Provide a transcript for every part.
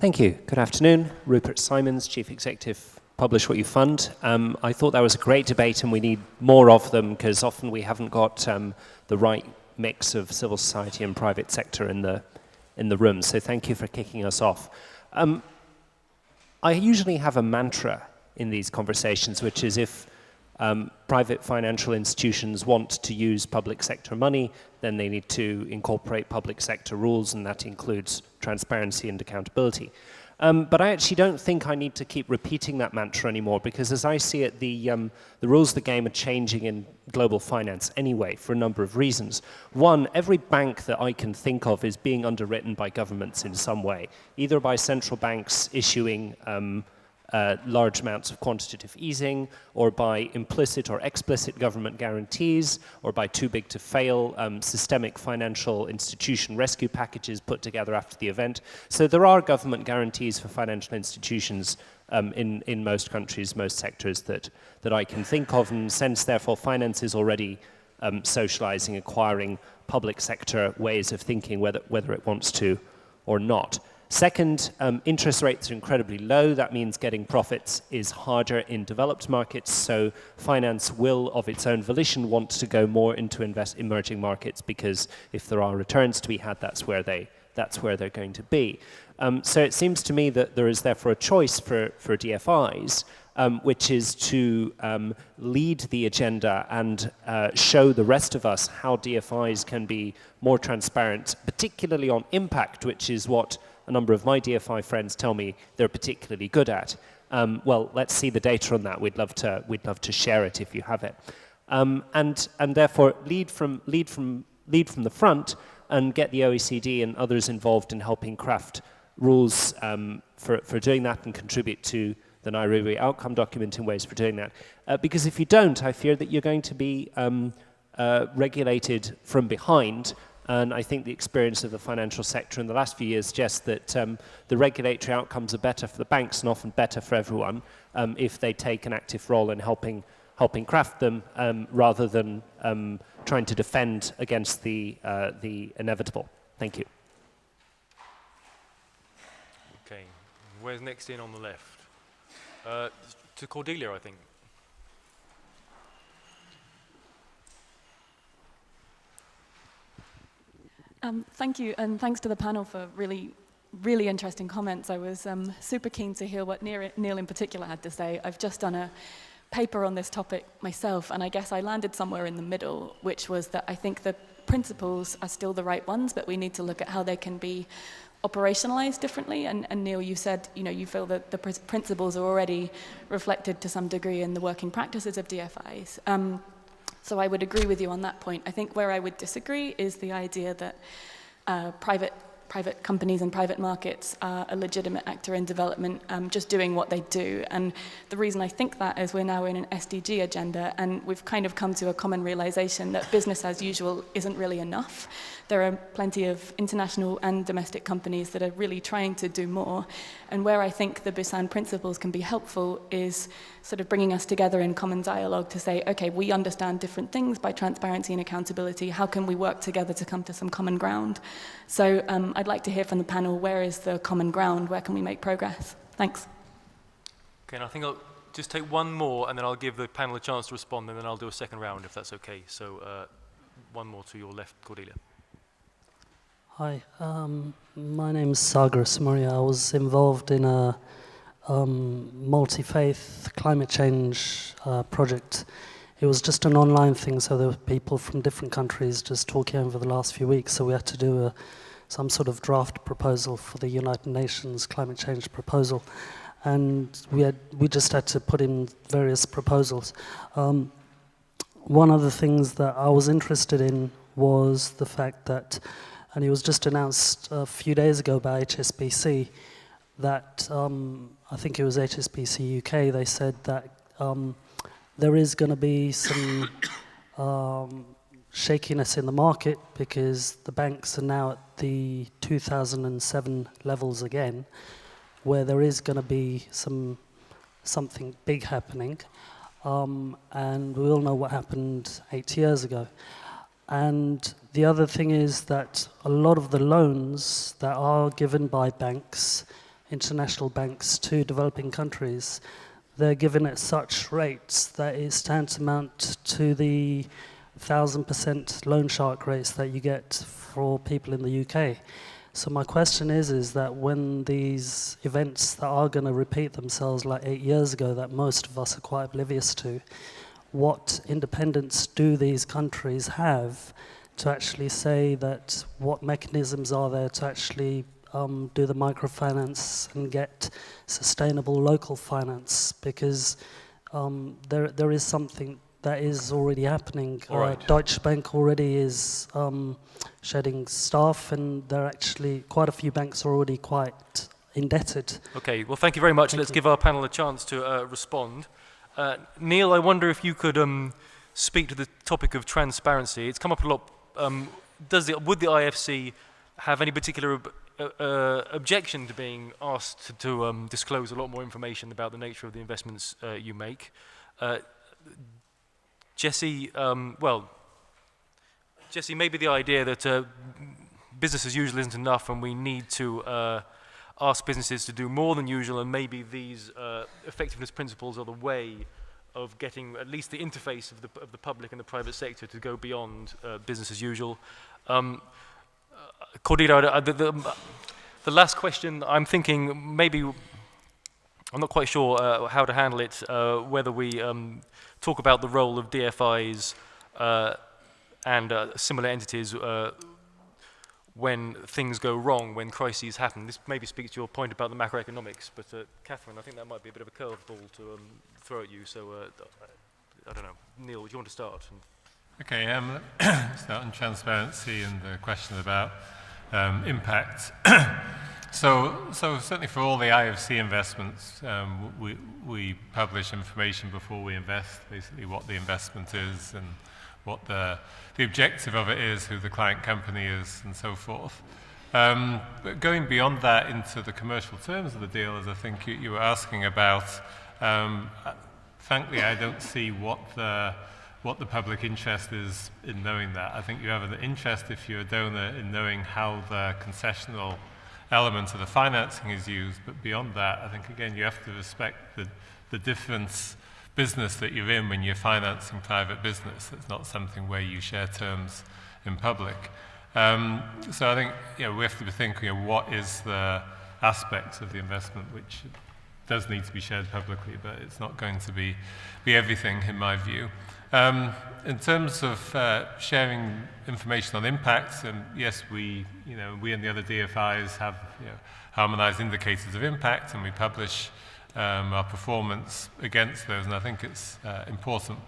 Thank you. Good afternoon. Rupert Simons, Chief Executive, Publish What You Fund. I thought that was a great debate and we need more of them because often we haven't got the right mix of civil society and private sector in the room. So thank you for kicking us off. I usually have a mantra in these conversations, which is if private financial institutions want to use public sector money, then they need to incorporate public sector rules, and that includes transparency and accountability. But I actually don't think I need to keep repeating that mantra anymore, because as I see it, the rules of the game are changing in global finance anyway, for a number of reasons. One, every bank that I can think of is being underwritten by governments in some way, either by central banks issuing large amounts of quantitative easing, or by implicit or explicit government guarantees, or by too big to fail systemic financial institution rescue packages put together after the event. So there are government guarantees for financial institutions in most countries, most sectors that I can think of, and since therefore finance is already socializing, acquiring public sector ways of thinking, whether it wants to or not. Second, interest rates are incredibly low. That means getting profits is harder in developed markets, so finance will, of its own volition, want to go more into emerging markets, because if there are returns to be had, that's where they're going to be. So it seems to me that there is therefore a choice for DFIs, which is to lead the agenda and show the rest of us how DFIs can be more transparent, particularly on impact, which is what a number of my DFI friends tell me they're particularly good at. Well, let's see the data on that. We'd love to share it if you have it, and therefore lead from the front and get the OECD and others involved in helping craft rules for doing that, and contribute to the Nairobi outcome document in ways for doing that. Because if you don't, I fear that you're going to be regulated from behind. And I think the experience of the financial sector in the last few years suggests that the regulatory outcomes are better for the banks and often better for everyone if they take an active role in helping craft them, rather than trying to defend against the inevitable. Thank you. Okay, where's next in on the left? To Cordelia, I think. Thank you, and thanks to the panel for really, really interesting comments. I was super keen to hear what Neil in particular had to say. I've just done a paper on this topic myself, and I guess I landed somewhere in the middle, which was that I think the principles are still the right ones, but we need to look at how they can be operationalized differently. And Neil, you said you feel that the principles are already reflected to some degree in the working practices of DFIs. So I would agree with you on that point. I think where I would disagree is the idea that private companies and private markets are a legitimate actor in development, just doing what they do. And the reason I think that is we're now in an SDG agenda, and we've kind of come to a common realization that business as usual isn't really enough. There are plenty of international and domestic companies that are really trying to do more. And where I think the Busan principles can be helpful is sort of bringing us together in common dialogue to say, okay, we understand different things by transparency and accountability. How can we work together to come to some common ground? So I'd like to hear from the panel, where is the common ground? Where can we make progress? Thanks. Okay, and I think I'll just take one more, and then I'll give the panel a chance to respond, and then I'll do a second round, if that's okay. So one more to your left, Cordelia. Hi, my name's Sagar Samaria. I was involved in a multi-faith climate change project. It was just an online thing, so there were people from different countries just talking over the last few weeks, so we had to do some sort of draft proposal for the United Nations climate change proposal, and we just had to put in various proposals. One of the things that I was interested in was the fact that, and it was just announced a few days ago by HSBC, that I think it was HSBC UK, they said that there is going to be some shakiness in the market because the banks are now at the 2007 levels again, where there is going to be something big happening, and we all know what happened 8 years ago. And the other thing is that a lot of the loans that are given by banks international banks to developing countries, they're given at such rates that it stands amount to the 1,000% loan shark rates that you get for people in the UK. So my question is that when these events that are going to repeat themselves like 8 years ago that most of us are quite oblivious to, what independence do these countries have to actually say that what mechanisms are there to actually do the microfinance and get sustainable local finance? Because there is something that is already happening. All right. Deutsche Bank already is shedding staff, and there are actually quite a few banks are already quite indebted. Okay, well, thank you very much. Let's give our panel a chance to respond. Neil, I wonder if you could speak to the topic of transparency. It's come up a lot. Would the IFC have any particular objection to being asked to disclose a lot more information about the nature of the investments you make? Jesse, Jesse, maybe the idea that business as usual isn't enough and we need to ask businesses to do more than usual, and maybe these effectiveness principles are the way of getting at least the interface of the public and the private sector to go beyond business as usual. Cordita, the last question, I'm thinking maybe, I'm not quite sure how to handle it, whether we talk about the role of DFIs and similar entities when things go wrong, when crises happen. This maybe speaks to your point about the macroeconomics, but Catherine, I think that might be a bit of a curveball to throw at you, so I don't know. Neil, do you want to start? Okay, start on transparency and the question about impact. So certainly for all the IFC investments, we publish information before we invest, basically what the investment is and what the objective of it is, who the client company is, and so forth. But going beyond that into the commercial terms of the deal, as I think you were asking about, frankly, I don't see what the public interest is in knowing that. I think you have an interest, if you're a donor, in knowing how the concessional element of the financing is used, but beyond that, I think, again, you have to respect the different business that you're in when you're financing private business. It's not something where you share terms in public. So I think we have to be thinking what is the aspects of the investment which does need to be shared publicly, but it's not going to be everything, in my view. In terms of sharing information on impacts, yes, we and the other DFIs have harmonized indicators of impact, and we publish our performance against those, and I think it's important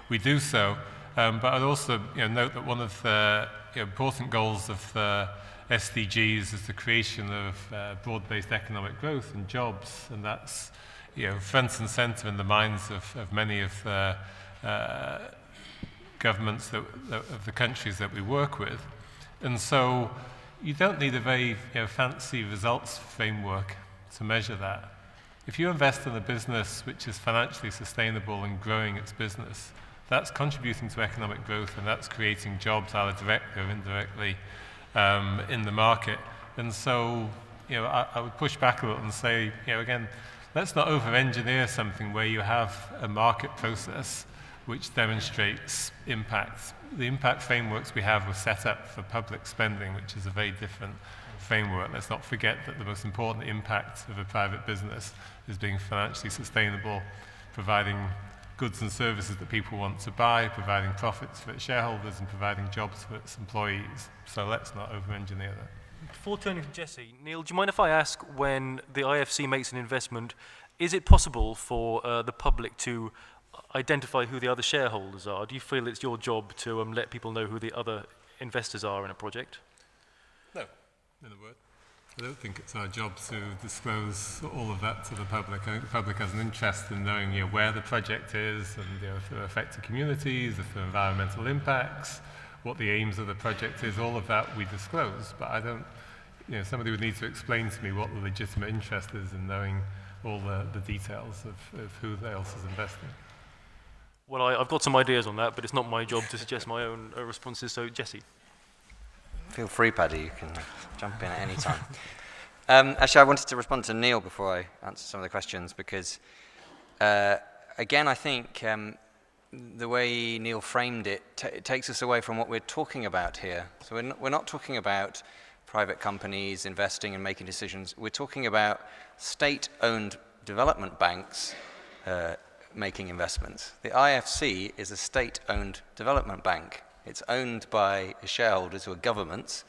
we do so. But I'd also note that one of the important goals of the SDGs is the creation of broad-based economic growth and jobs, and that's front and center in the minds of many of the governments of the countries that we work with. And so you don't need a very fancy results framework to measure that. If you invest in a business which is financially sustainable and growing its business, that's contributing to economic growth, and that's creating jobs either directly or indirectly in the market. And so I would push back a little and say, again, let's not over-engineer something where you have a market process which demonstrates impact. The impact frameworks we have were set up for public spending, which is a very different framework. Let's not forget that the most important impact of a private business is being financially sustainable, providing goods and services that people want to buy, providing profits for its shareholders, and providing jobs for its employees. So let's not over-engineer that. Before turning to Jesse, Neil, do you mind if I ask, when the IFC makes an investment, is it possible for the public to identify who the other shareholders are? Do you feel it's your job to let people know who the other investors are in a project? No, in a word. I don't think it's our job to disclose all of that to the public. I think the public has an interest in knowing where the project is, and if there are affected communities, if there are environmental impacts, what the aims of the project is. All of that we disclose, but I don't. Somebody would need to explain to me what the legitimate interest is in knowing all the details of who else is investing. Well, I've got some ideas on that, but it's not my job to suggest my own responses. So, Jesse. Feel free, Paddy. You can jump in at any time. Actually, I wanted to respond to Neil before I answer some of the questions, because, again, I think the way Neil framed it takes us away from what we're talking about here. So we're not talking about private companies investing and making decisions. We're talking about state-owned development banks making investments. The IFC is a state-owned development bank. It's owned by shareholders who are governments.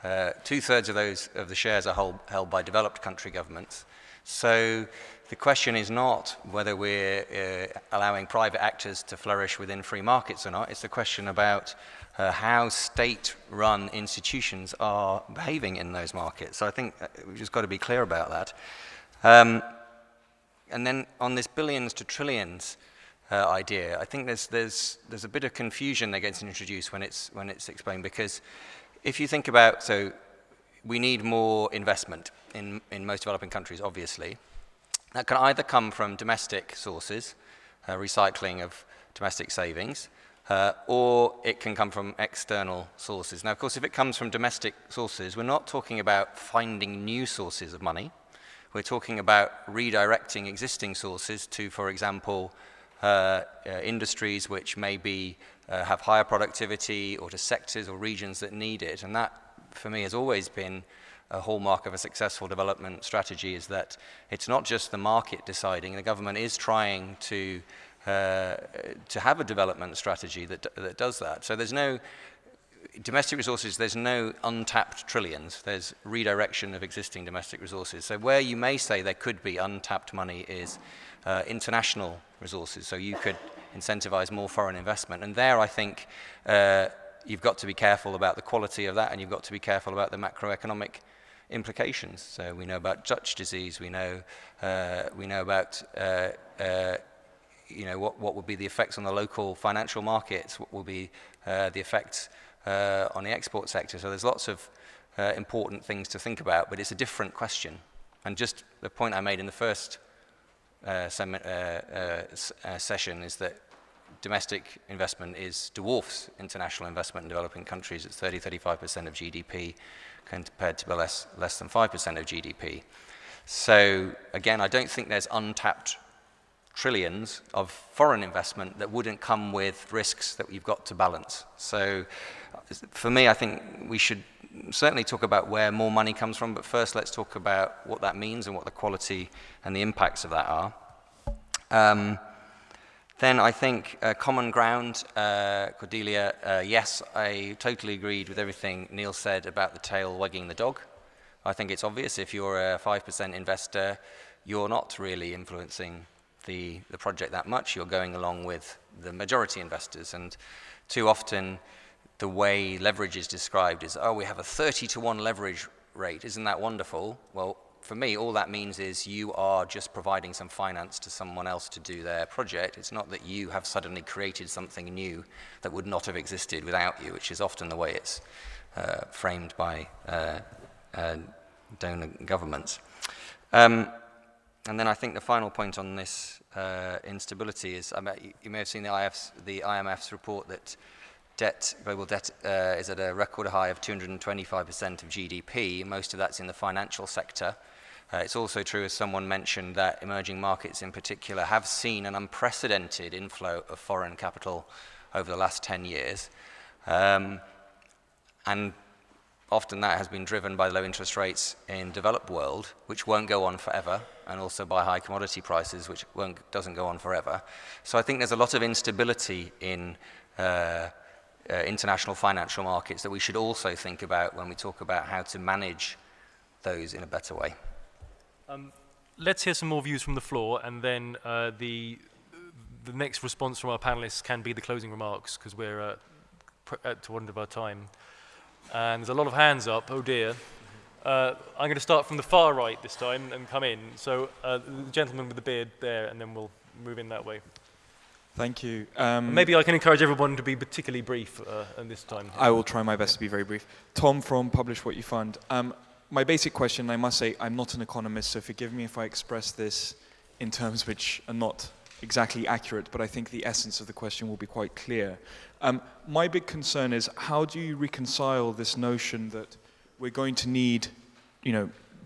2/3 of the shares are held by developed country governments. So the question is not whether we're allowing private actors to flourish within free markets or not. It's a question about how state-run institutions are behaving in those markets. So I think we've just got to be clear about that. And then on this billions to trillions idea, I think there's a bit of confusion that gets introduced when it's explained, because if you think about, so we need more investment in most developing countries, obviously. That can either come from domestic sources, recycling of domestic savings, or it can come from external sources. Now, of course, if it comes from domestic sources, we're not talking about finding new sources of money. We're talking about redirecting existing sources to, for example, industries which maybe have higher productivity, or to sectors or regions that need it. And that, for me, has always been a hallmark of a successful development strategy, is that it's not just the market deciding. The government is trying to have a development strategy that does that. So there's no domestic resources, there's no untapped trillions. There's redirection of existing domestic resources. So where you may say there could be untapped money is international resources. So you could incentivize more foreign investment. And there, I think, you've got to be careful about the quality of that, and you've got to be careful about the macroeconomic implications. So we know about Dutch disease. We know about what would be the effects on the local financial markets. What will be the effects on the export sector. So there's lots of important things to think about, but it's a different question. And just the point I made in the first session is that domestic investment dwarfs international investment in developing countries. It's 30-35% of GDP compared to less than 5% of GDP. So again, I don't think there's untapped trillions of foreign investment that wouldn't come with risks that we've got to balance. So for me, I think we should certainly talk about where more money comes from, but first let's talk about what that means and what the quality and the impacts of that are. Then I think common ground, Cordelia, yes, I totally agreed with everything Neil said about the tail wagging the dog. I think it's obvious if you're a 5% investor, you're not really influencing the project that much. You're going along with the majority investors. And too often the way leverage is described is, oh, we have a 30-to-1 leverage rate. Isn't that wonderful? Well, for me, all that means is you are just providing some finance to someone else to do their project. It's not that you have suddenly created something new that would not have existed without you, which is often the way it's framed by donor governments. And then I think the final point on this instability is, you may have seen the IMF's report that global debt is at a record high of 225% of GDP. Most of that's in the financial sector. It's also true, as someone mentioned, that emerging markets in particular have seen an unprecedented inflow of foreign capital over the last 10 years. And often that has been driven by low interest rates in developed world, which won't go on forever, and also by high commodity prices, which doesn't go on forever. So I think there's a lot of instability in international financial markets that we should also think about when we talk about how to manage those in a better way. Let's hear some more views from the floor, and then the next response from our panelists can be the closing remarks, because we're at the end of our time. And there's a lot of hands up. Oh dear. I'm going to start from the far right this time and come in. So the gentleman with the beard there, and then we'll move in that way. Thank you. Maybe I can encourage everyone to be particularly brief this time. I will try my best to be very brief. Tom from Publish What You Fund. My basic question, I must say, I'm not an economist, so forgive me if I express this in terms which are not exactly accurate, but I think the essence of the question will be quite clear. My big concern is, how do you reconcile this notion that we're going to need,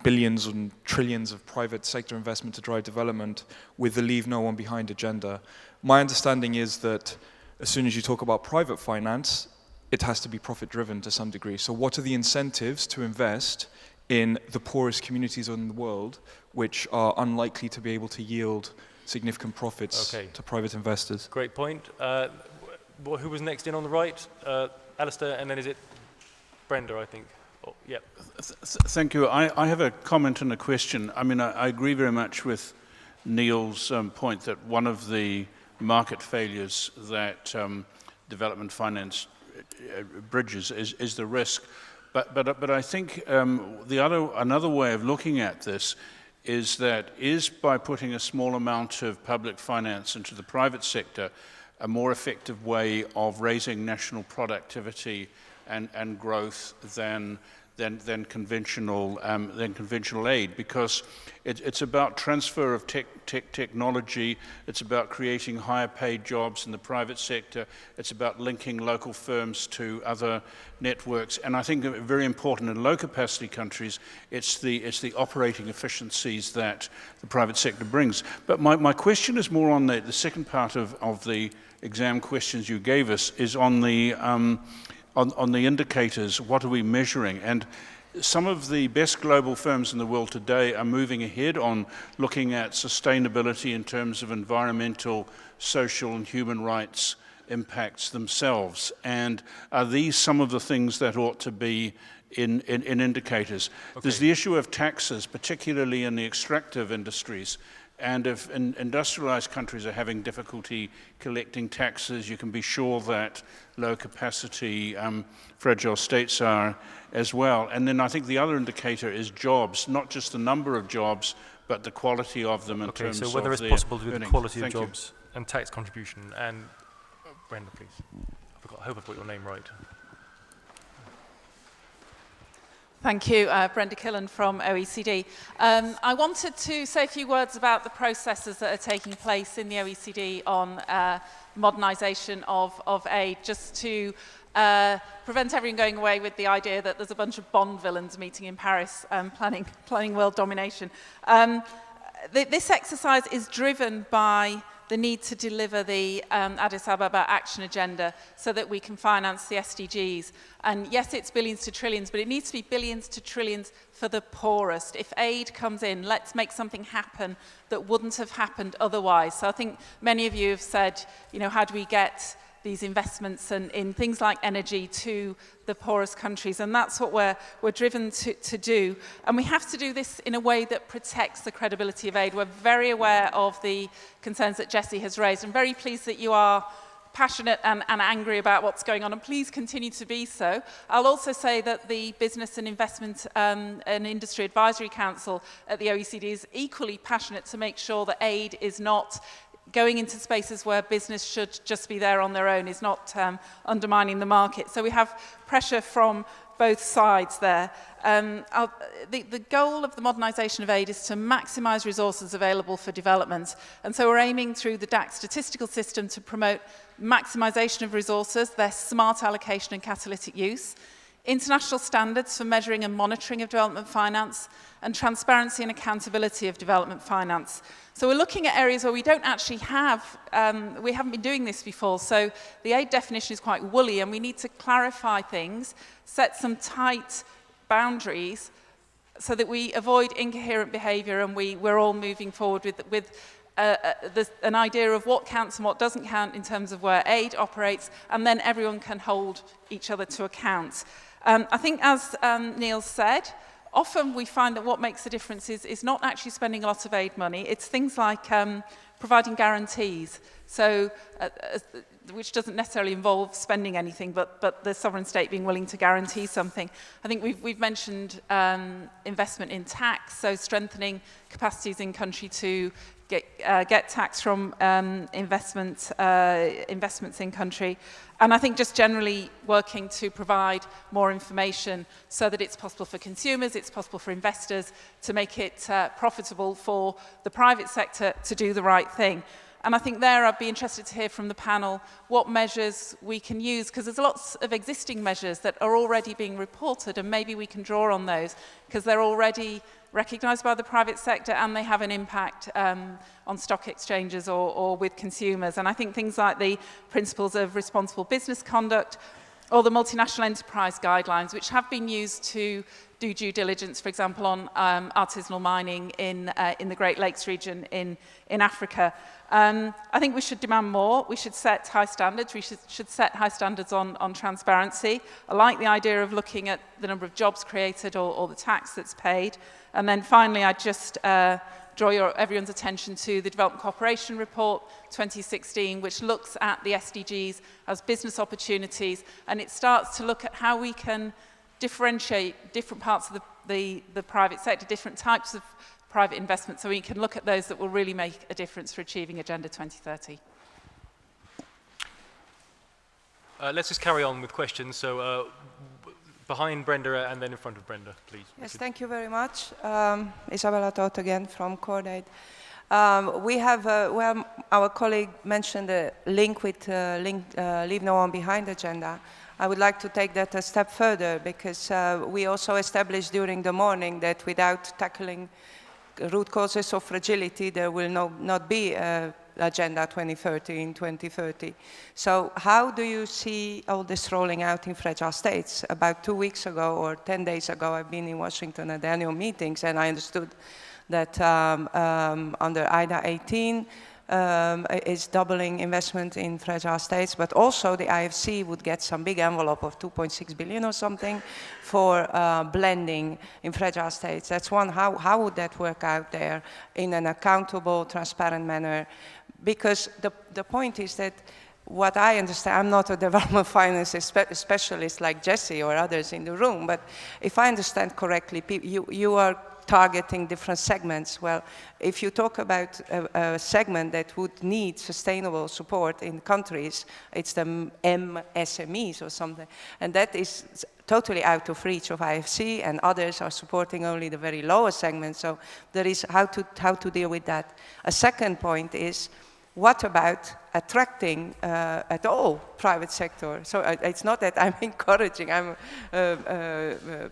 billions and trillions of private sector investment to drive development with the leave no one behind agenda. My understanding is that as soon as you talk about private finance, it has to be profit driven to some degree. So what are the incentives to invest in the poorest communities in the world, which are unlikely to be able to yield significant profits to private investors? Great point. Who was next in on the right? Alistair, and then is it Brenda, I think? Oh, yeah. Thank you. I have a comment and a question. I mean, I agree very much with Neil's point that one of the market failures that development finance bridges is the risk. But I think another way of looking at this is by putting a small amount of public finance into the private sector a more effective way of raising national productivity and growth than conventional aid, because it's about transfer of technology, it's about creating higher paid jobs in the private sector, it's about linking local firms to other networks, and I think very important in low capacity countries, it's the operating efficiencies that the private sector brings. But my question is more on the second part of the exam questions you gave us, is on the indicators. What are we measuring? And some of the best global firms in the world today are moving ahead on looking at sustainability in terms of environmental, social, and human rights impacts themselves. And are these some of the things that ought to be in indicators? Okay. There's the issue of taxes, particularly in the extractive industries. And if industrialized countries are having difficulty collecting taxes, you can be sure that low capacity, fragile states are as well. And then I think the other indicator is jobs, not just the number of jobs, but the quality of them in terms of their so whether it's possible to do the quality of Thank jobs and tax contribution. And Brenda, please. I hope I put your name right. Thank you, Brenda Killen from OECD. I wanted to say a few words about the processes that are taking place in the OECD on modernisation of aid, just to prevent everyone going away with the idea that there's a bunch of Bond villains meeting in Paris planning world domination. This exercise is driven by the need to deliver the Addis Ababa Action Agenda so that we can finance the SDGs. And yes, it's billions to trillions, but it needs to be billions to trillions for the poorest. If aid comes in, let's make something happen that wouldn't have happened otherwise. So I think many of you have said, you know, how do we get these investments in things like energy to the poorest countries, and that's what we're driven to do. And we have to do this in a way that protects the credibility of aid. We're very aware of the concerns that Jessie has raised. I'm very pleased that you are passionate and angry about what's going on, and please continue to be so. I'll also say that the Business and Investment and Industry Advisory Council at the OECD is equally passionate to make sure that aid is not going into spaces where business should just be there on their own, is not undermining the market. So we have pressure from both sides there. The goal of the modernisation of aid is to maximise resources available for development. And so we're aiming through the DAC statistical system to promote maximisation of resources, their smart allocation and catalytic use, international standards for measuring and monitoring of development finance, and transparency and accountability of development finance. So we're looking at areas where we don't actually have, we haven't been doing this before, so the aid definition is quite woolly, and we need to clarify things, set some tight boundaries so that we avoid incoherent behaviour, and we're all moving forward with an idea of what counts and what doesn't count in terms of where aid operates, and then everyone can hold each other to account. I think, as Neil said, often we find that what makes a difference is not actually spending a lot of aid money. It's things like providing guarantees, so which doesn't necessarily involve spending anything, but the sovereign state being willing to guarantee something. I think we've mentioned investment in tax, so strengthening capacities in country to get tax from investments in country. And I think just generally working to provide more information so that it's possible for consumers, it's possible for investors to make it profitable for the private sector to do the right thing. And I think there I'd be interested to hear from the panel what measures we can use, because there's lots of existing measures that are already being reported, and maybe we can draw on those because they're already recognised by the private sector and they have an impact on stock exchanges or with consumers. And I think things like the principles of responsible business conduct or the multinational enterprise guidelines, which have been used to do due diligence, for example, on artisanal mining in the Great Lakes region in Africa. I think we should demand more. We should set high standards. We should set high standards on transparency. I like the idea of looking at the number of jobs created or the tax that's paid. And then finally, I just draw everyone's attention to the Development Cooperation Report 2016, which looks at the SDGs as business opportunities, and it starts to look at how we can differentiate different parts of the private sector, different types of private investment, so we can look at those that will really make a difference for achieving Agenda 2030. Let's just carry on with questions. So behind Brenda and then in front of Brenda, please. Yes, thank you very much. Isabella Toth again from Coordinate. We have, well, our colleague mentioned a link with Leave No One Behind agenda. I would like to take that a step further because we also established during the morning that without tackling root causes of fragility, there will not be Agenda 2030 in 2030. So how do you see all this rolling out in fragile states? About 2 weeks ago or 10 days ago, I've been in Washington at the annual meetings, and I understood that under IDA 18 is doubling investment in fragile states, but also the IFC would get some big envelope of 2.6 billion or something for blending in fragile states. That's one. How would that work out there in an accountable, transparent manner? Because the point is that what I understand, I'm not a development finance specialist like Jesse or others in the room, but if I understand correctly, you are targeting different segments. Well, if you talk about a segment that would need sustainable support in countries, it's the MSMEs or something, and that is totally out of reach of IFC, and others are supporting only the very lowest segment. So there is how to deal with that. A second point is, what about attracting at all private sector? So it's not that I'm encouraging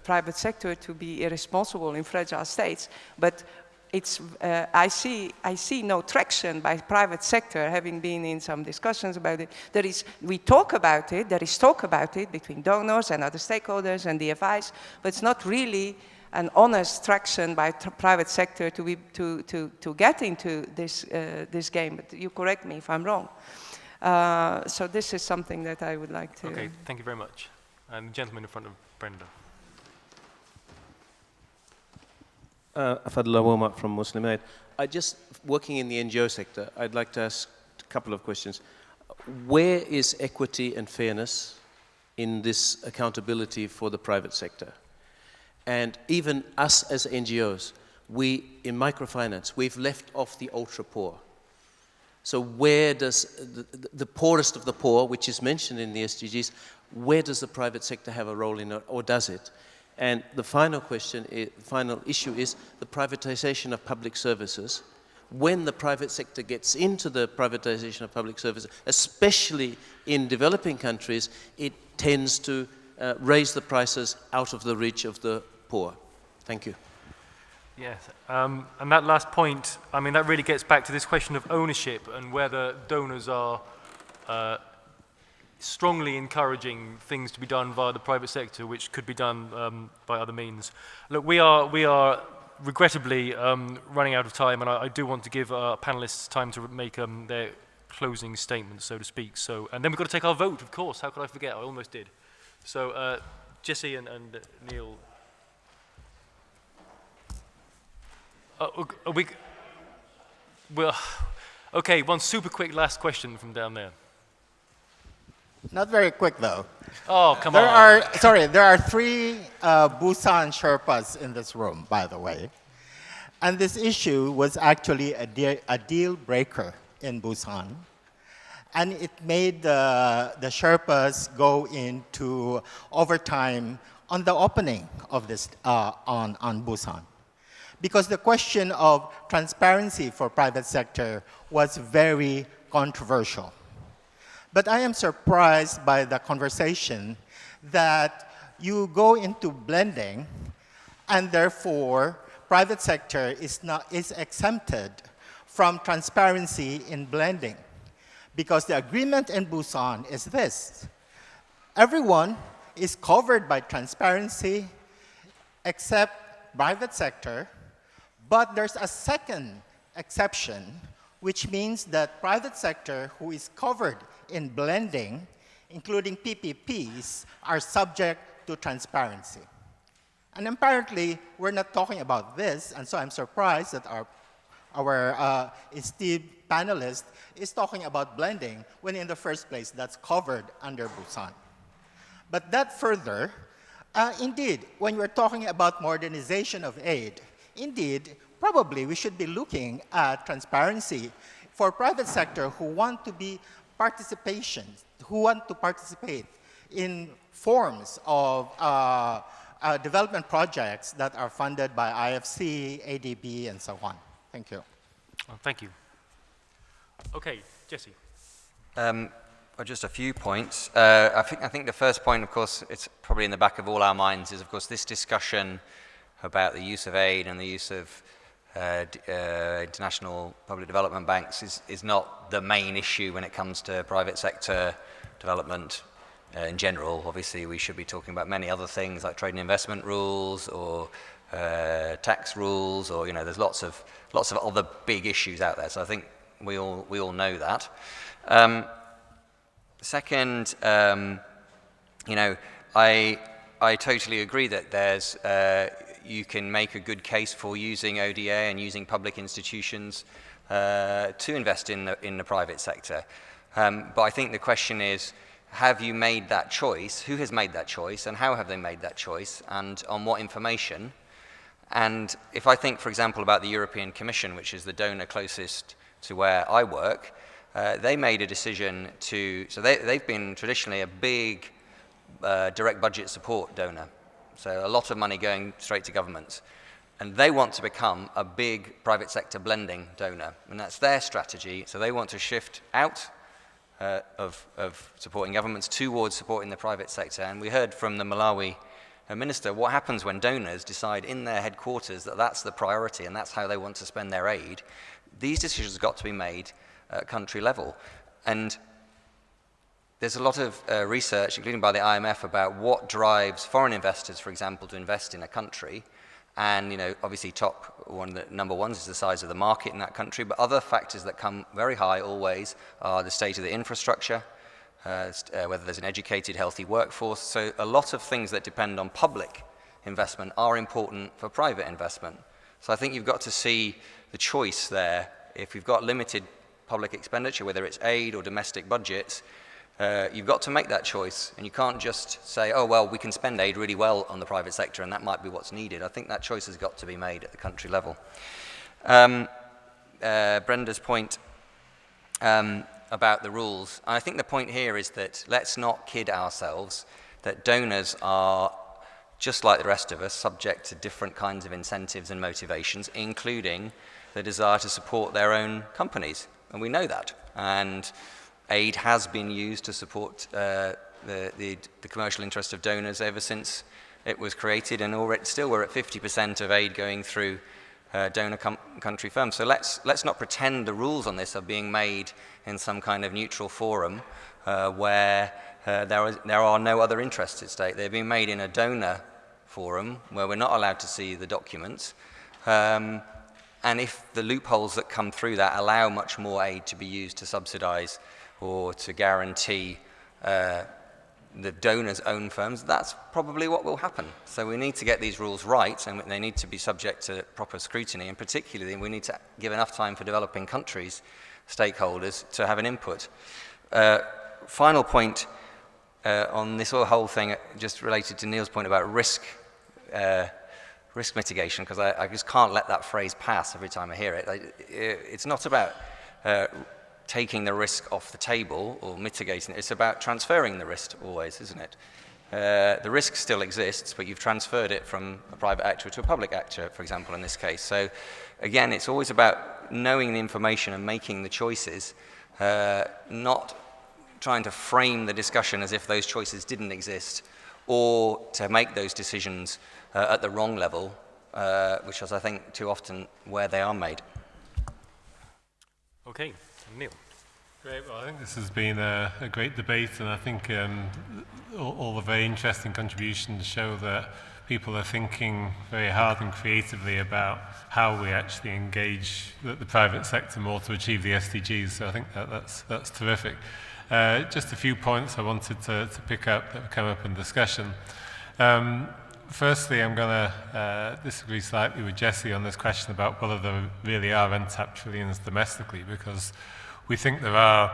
private sector to be irresponsible in fragile states, but it's, I see no traction by private sector, having been in some discussions about it. We talk about it, there is talk about it between donors and other stakeholders and DFIs, but it's not really an honest traction by private sector to get into this game. But you correct me if I'm wrong. So this is something that I would like to... Okay, thank you very much. And the gentleman in front of Brenda. Fadlullah Womak from Muslim Aid. Working in the NGO sector, I'd like to ask a couple of questions. Where is equity and fairness in this accountability for the private sector? And even us as NGOs, in microfinance, we've left off the ultra poor. So where does the poorest of the poor, which is mentioned in the SDGs, where does the private sector have a role in it, or does it? And the final final issue is the privatization of public services. When the private sector gets into the privatization of public services, especially in developing countries, it tends to raise the prices out of the reach of the poor. Thank you. Yes, and that last point, I mean, that really gets back to this question of ownership and whether donors are strongly encouraging things to be done via the private sector, which could be done by other means. Look, we are regrettably running out of time, and I do want to give our panelists time to make their closing statements, so to speak. So, and then we've got to take our vote, of course. How could I forget? I almost did. So, Jesse and Neil. Okay, one super quick last question from down there. Not very quick, though. Oh, come on. There are 3 Busan Sherpas in this room, by the way. And this issue was actually a deal breaker in Busan. And it made the Sherpas go into overtime on the opening of this, on Busan. because the question of transparency for private sector was very controversial. But I am surprised by the conversation that you go into blending, and therefore private sector is exempted from transparency in blending. Because the agreement in Busan is this: everyone is covered by transparency except private sector, but there's a second exception, which means that private sector who is covered in blending, including PPPs, are subject to transparency. And apparently, we're not talking about this, and so I'm surprised that our esteemed panelist is talking about blending, when in the first place, that's covered under Busan. But that further, indeed, when we're talking about modernization of aid, indeed, probably we should be looking at transparency for private sector who want to be who want to participate in forms of development projects that are funded by IFC, ADB, and so on. Thank you. Thank you. Okay, Jesse. Just a few points. I think the first point, of course, it's probably in the back of all our minds, is, of course, this discussion about the use of aid and the use of international public development banks is not the main issue when it comes to private sector development in general. Obviously, we should be talking about many other things like trade and investment rules or tax rules, or there's lots of other big issues out there. So I think we all know that. Second, I totally agree that there's you can make a good case for using ODA and using public institutions to invest in the private sector. But I think the question is, have you made that choice? Who has made that choice, and how have they made that choice, and on what information? And if I think, for example, about the European Commission, which is the donor closest to where I work, they made a decision so they've been traditionally a big direct budget support donor. So a lot of money going straight to governments. And they want to become a big private sector blending donor. And that's their strategy. So they want to shift out of supporting governments towards supporting the private sector. And we heard from the Malawi minister what happens when donors decide in their headquarters that that's the priority and that's how they want to spend their aid. These decisions have got to be made at country level. And there's a lot of research, including by the IMF, about what drives foreign investors, for example, to invest in a country. And obviously, number one is the size of the market in that country. But other factors that come very high always are the state of the infrastructure, whether there's an educated, healthy workforce. So a lot of things that depend on public investment are important for private investment. So I think you've got to see the choice there. If you've got limited public expenditure, whether it's aid or domestic budgets, you've got to make that choice, and you can't just say, oh, well, we can spend aid really well on the private sector, and that might be what's needed. I think that choice has got to be made at the country level. Brenda's point about the rules, I think the point here is that let's not kid ourselves that donors are, just like the rest of us, subject to different kinds of incentives and motivations, including the desire to support their own companies, and we know that. And aid has been used to support the commercial interest of donors ever since it was created, and already still we're at 50% of aid going through donor country firms. So let's not pretend the rules on this are being made in some kind of neutral forum where there are no other interests at stake. They're being made in a donor forum where we're not allowed to see the documents. And if the loopholes that come through that allow much more aid to be used to subsidize or to guarantee the donor's own firms, that's probably what will happen. So we need to get these rules right, and they need to be subject to proper scrutiny, and particularly we need to give enough time for developing countries, stakeholders, to have an input. Final point on this whole thing, just related to Neil's point about risk mitigation, because I just can't let that phrase pass every time I hear it. It's not about taking the risk off the table or mitigating it. It's about transferring the risk always, isn't it? the risk still exists, but you've transferred it from a private actor to a public actor, for example, in this case. So again, it's always about knowing the information and making the choices, not trying to frame the discussion as if those choices didn't exist, or to make those decisions at the wrong level, which is, I think, too often where they are made. Okay, Neil. Great. Well, I think this has been a great debate, and I think all the very interesting contributions show that people are thinking very hard and creatively about how we actually engage the private sector more to achieve the SDGs. So I think that's terrific. Just a few points I wanted to pick up that have come up in discussion. Firstly, I'm going to disagree slightly with Jesse on this question about whether there really are untapped trillions domestically, because we think there are,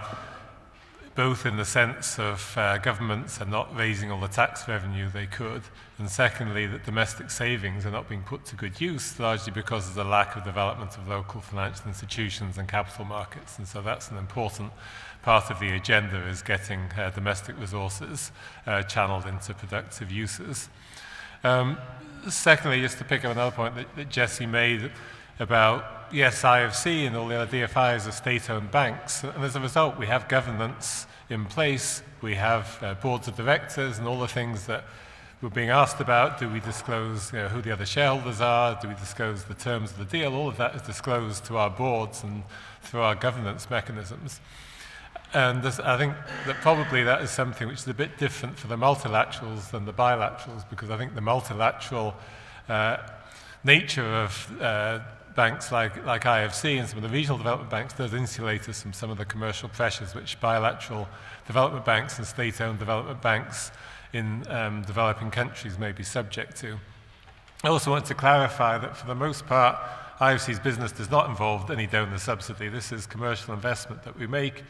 both in the sense of governments are not raising all the tax revenue they could, and secondly, that domestic savings are not being put to good use, largely because of the lack of development of local financial institutions and capital markets. And so that's an important part of the agenda, is getting domestic resources channeled into productive uses. Secondly, just to pick up another point that Jesse made about, yes, IFC and all the other DFIs are state-owned banks, and as a result we have governance in place, we have boards of directors and all the things that we're being asked about. Do we disclose who the other shareholders are? Do we disclose the terms of the deal? All of that is disclosed to our boards and through our governance mechanisms. And I think that probably that is something which is a bit different for the multilaterals than the bilaterals, because I think the multilateral nature of banks like IFC and some of the regional development banks does insulate us from some of the commercial pressures which bilateral development banks and state-owned development banks in developing countries may be subject to. I also want to clarify that for the most part, IFC's business does not involve any donor subsidy. This is commercial investment that we make,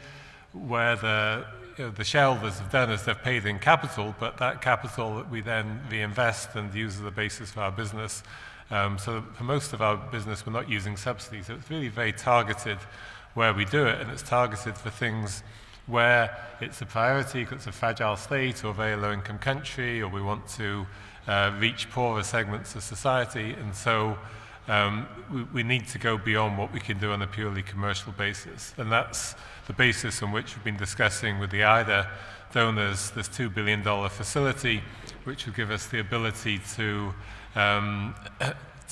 where the shareholders of donors, they've paid in capital, but that capital that we then reinvest and use as a basis for our business. So for most of our business, we're not using subsidies. So it's really very targeted where we do it, and it's targeted for things where it's a priority because it's a fragile state or a very low-income country, or we want to reach poorer segments of society. And so we need to go beyond what we can do on a purely commercial basis. And that's the basis on which we've been discussing with the IDA donors this $2 billion facility, which will give us the ability to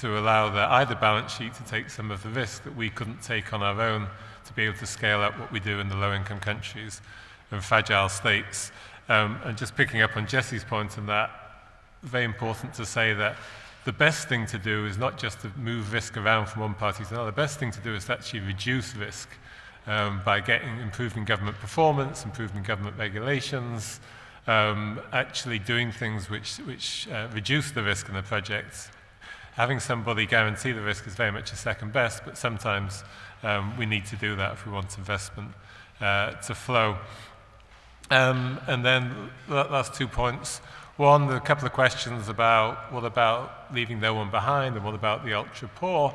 allow the IDA balance sheet to take some of the risk that we couldn't take on our own, to be able to scale up what we do in the low-income countries and fragile states. And just picking up on Jesse's point on that, very important to say that the best thing to do is not just to move risk around from one party to another. The best thing to do is to actually reduce risk by improving government performance, improving government regulations, actually doing things which reduce the risk in the projects. Having somebody guarantee the risk is very much a second best, but sometimes we need to do that if we want investment to flow. And then the last 2 points. One, a couple of questions about what about leaving no one behind, and what about the ultra poor?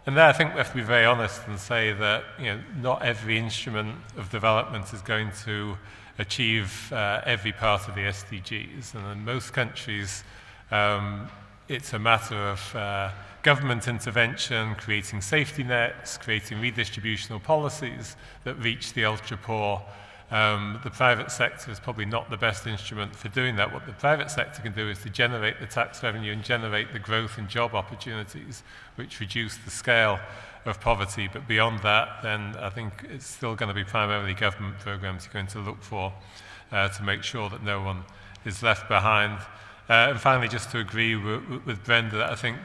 And there I think we have to be very honest and say that not every instrument of development is going to achieve every part of the SDGs. And in most countries, it's a matter of government intervention, creating safety nets, creating redistributional policies that reach the ultra poor. The private sector is probably not the best instrument for doing that. What the private sector can do is to generate the tax revenue and generate the growth and job opportunities, which reduce the scale of poverty. But beyond that, then I think it's still going to be primarily government programs you're going to look for to make sure that no one is left behind. And finally, just to agree with Brenda, that I think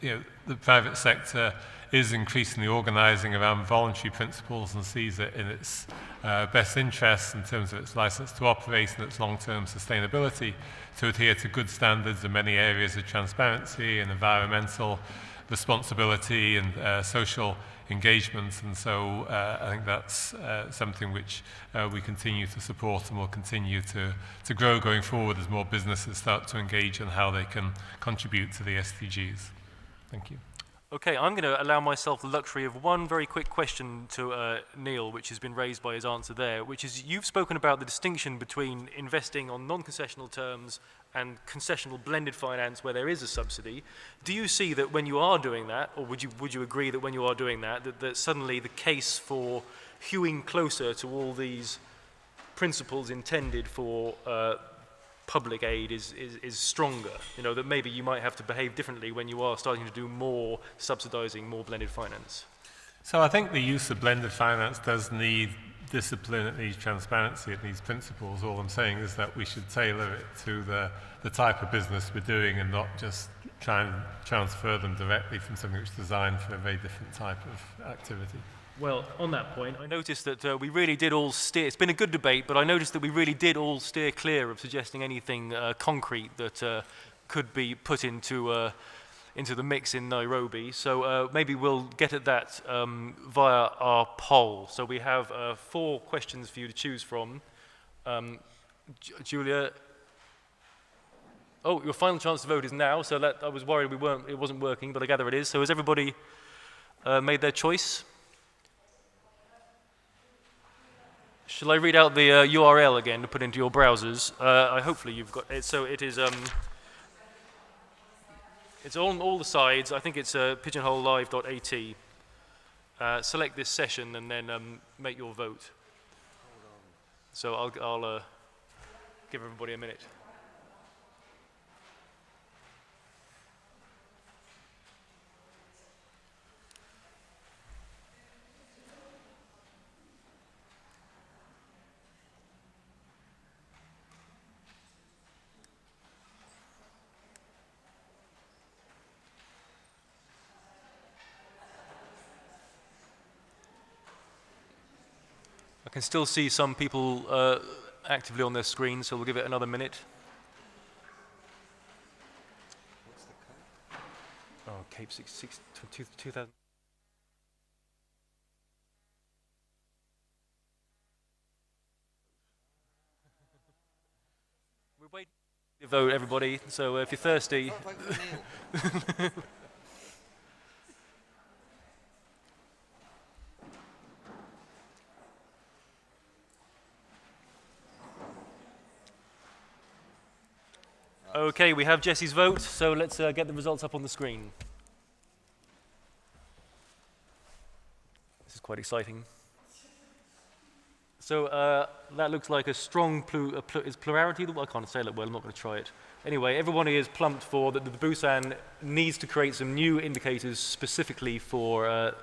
the private sector is increasingly organising around voluntary principles and sees it in its best interests in terms of its license to operate and its long-term sustainability to adhere to good standards in many areas of transparency and environmental responsibility and social engagement. And so I think that's something which we continue to support and will continue to grow going forward as more businesses start to engage in how they can contribute to the SDGs. Thank you. Okay, I'm going to allow myself the luxury of one very quick question to Neil, which has been raised by his answer there, which is you've spoken about the distinction between investing on non-concessional terms and concessional blended finance where there is a subsidy. Do you see that when you are doing that, or would you agree that when you are doing that, that suddenly the case for hewing closer to all these principles intended for public aid is stronger? You know, that maybe you might have to behave differently when you are starting to do more subsidizing, more blended finance? So I think the use of blended finance does need discipline, it needs transparency, it needs principles. All I'm saying is that we should tailor it to the type of business we're doing and not just try and transfer them directly from something which is designed for a very different type of activity. Well, on that point, I noticed that we really did all steer, it's been a good debate, but I noticed that we really did all steer clear of suggesting anything concrete that could be put into the mix in Nairobi. So maybe we'll get at that via our poll. So we have 4 questions for you to choose from. Julia, oh, your final chance to vote is now, so that I was worried it wasn't working, but I gather it is. So has everybody made their choice? Shall I read out the URL again to put into your browsers? Hopefully you've got it. So it is, it's on all the sides. I think it's pigeonholelive.at. Select this session and then make your vote. So I'll give everybody a minute. I can still see some people actively on their screen, so we'll give it another minute. Oh, Cape 2000. We're waiting to vote, everybody, so if you're thirsty. Okay, we have Jesse's vote, so let's get the results up on the screen. This is quite exciting. So that looks like a strong is plurality. I can't say that well, I'm not going to try it. Anyway, everybody is plumped for that the Busan needs to create some new indicators specifically for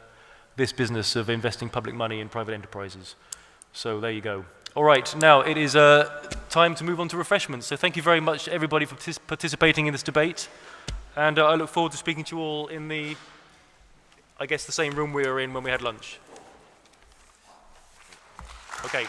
this business of investing public money in private enterprises. So there you go. All right, now it is time to move on to refreshments. So thank you very much, everybody, for participating in this debate. And I look forward to speaking to you all in the, I guess, the same room we were in when we had lunch. Okay.